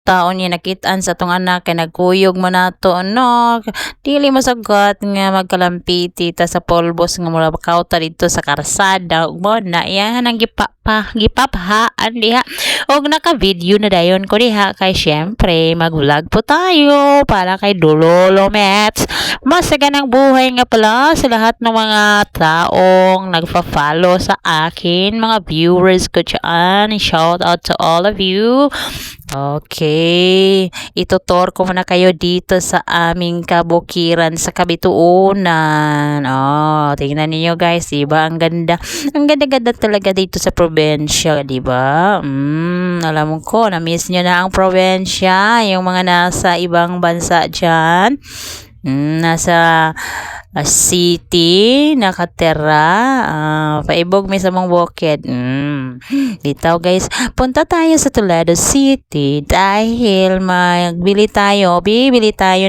taon niya nakitaan sa tong anak kay nagkuyog mo na to no dili masagot nga magkalampiti ta sa polbos nga mura bakawta dito sa karsada mo na yan ang gipaphaan diha og naka-video na dayon ko diha kay syempre mag-vlog po tayo para kay Dulolo Mets masaganang buhay nga pala sa lahat ng mga taong nagfa-follow sa akin mga viewers ko dyan. Shout out to all of you. Okay, itutor ko muna kayo dito sa aming kabukiran sa Kabituunan. Oh, tingnan niyo guys, diba? Ang ganda. Ang ganda-ganda talaga dito sa probinsya, diba? Alam ko, na-miss nyo na ang probinsya, yung mga nasa ibang bansa dyan. Nasa city nakatera paibog may samong bukid dito guys punta tayo sa Toledo City dahil bibili tayo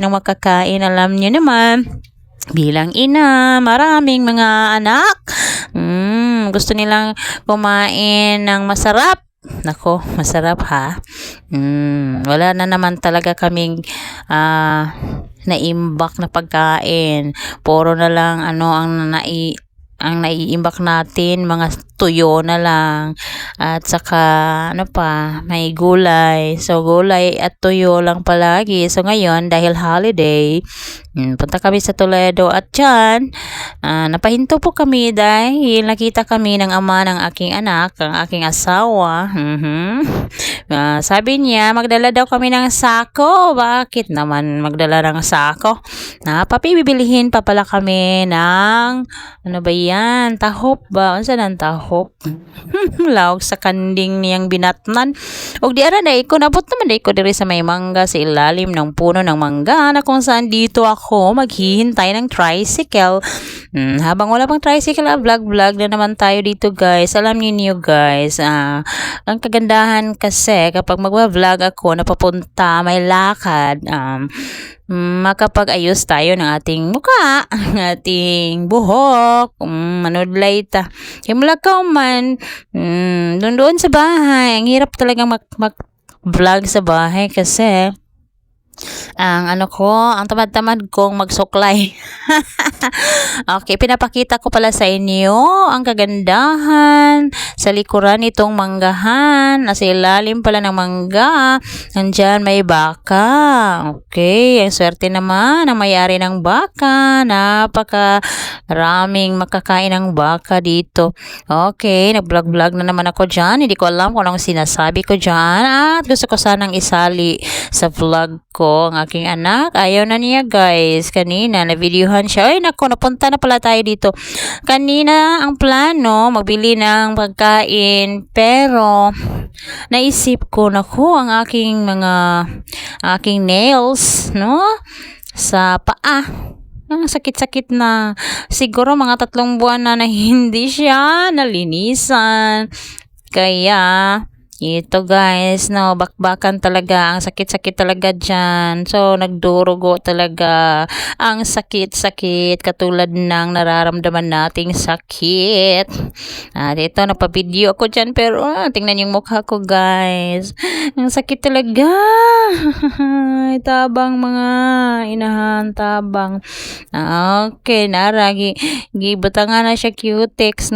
ng makakain alam niyo naman bilang ina maraming mga anak gusto nilang kumain ng masarap. Nako, masarap ha. Wala na naman talaga kaming naimbak na pagkain. Puro na lang ang naiimbak natin, mga tuyo na lang. At saka may gulay. So gulay at tuyo lang palagi. So ngayon dahil holiday, punta kami sa Toledo at dyan, napahinto po kami dahil nakita kami ng ama ng aking anak, ang aking asawa. Sabi niya, magdala daw kami ng sako. Bakit naman magdala ng sako? Papibilihin pa pala kami ng, ano ba yan? Tahop ba? Ano saan ang tahop? Lawag sa kanding niyang binatnan. Og di ara dai ko nabot naman dai ko diri sa may mangga sa ilalim ng puno ng mangga na kung saan dito ako maghihintay ng tricycle. Habang wala pang tricycle, vlog na naman tayo dito guys. Alam niyo guys, ang kagandahan kasi kapag magwa-vlog ako napapunta may lakad, makapag-ayos tayo ng ating mukha, ng ating buhok, manudlay ta. Himulakaw man, doon sa bahay. Ang hirap talagang mag-vlog sa bahay kasi ang tamad-tamad kong magsuklay. Okay, pinapakita ko pala sa inyo ang kagandahan sa likuran nitong manggahan. Nasa ilalim pala ng mangga, nandyan may baka. Okay, ang swerte naman ang may-ari ng baka. Napakaraming makakain ng baka dito. Okay, nag-vlog na naman ako dyan. Hindi ko alam kung anong sinasabi ko dyan. At gusto ko sanang isali sa vlog ko ang aking anak. Ayaw na niya guys. Kanina na-videohan siya. Ay nako, napunta na pala tayo dito. Kanina ang plano magbili ng pagkain pero naisip ko nako ang aking nails sa paa. Ang sakit-sakit na. Siguro mga 3 buwan na hindi siya nalinisan. Kaya ito guys, bakbakan talaga. Ang sakit-sakit talaga dyan. So, nagdurugo talaga. Ang sakit-sakit. Katulad ng nararamdaman nating sakit. Dito, napabideo ako dyan. Pero, tingnan yung mukha ko guys. Ang sakit talaga. Tabang mga inahan, tabang. Okay, gibutangan na siya cutex,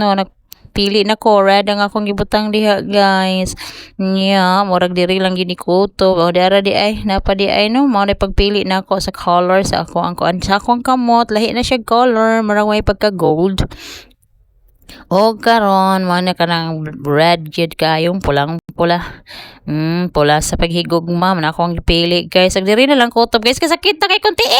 pili na ko red ang akong gibutang diha guys murag diri lang gini kuto o dara di ay napa di ay mo na pagpili na ako sa color sa akong kamot lahi na siya color murag may pagka gold o karon mo na kanang red jud kayong pulang-pula pula sa paghigugma man akong gipili guys ag diri na lang kutob guys kasakit na kay kuntiil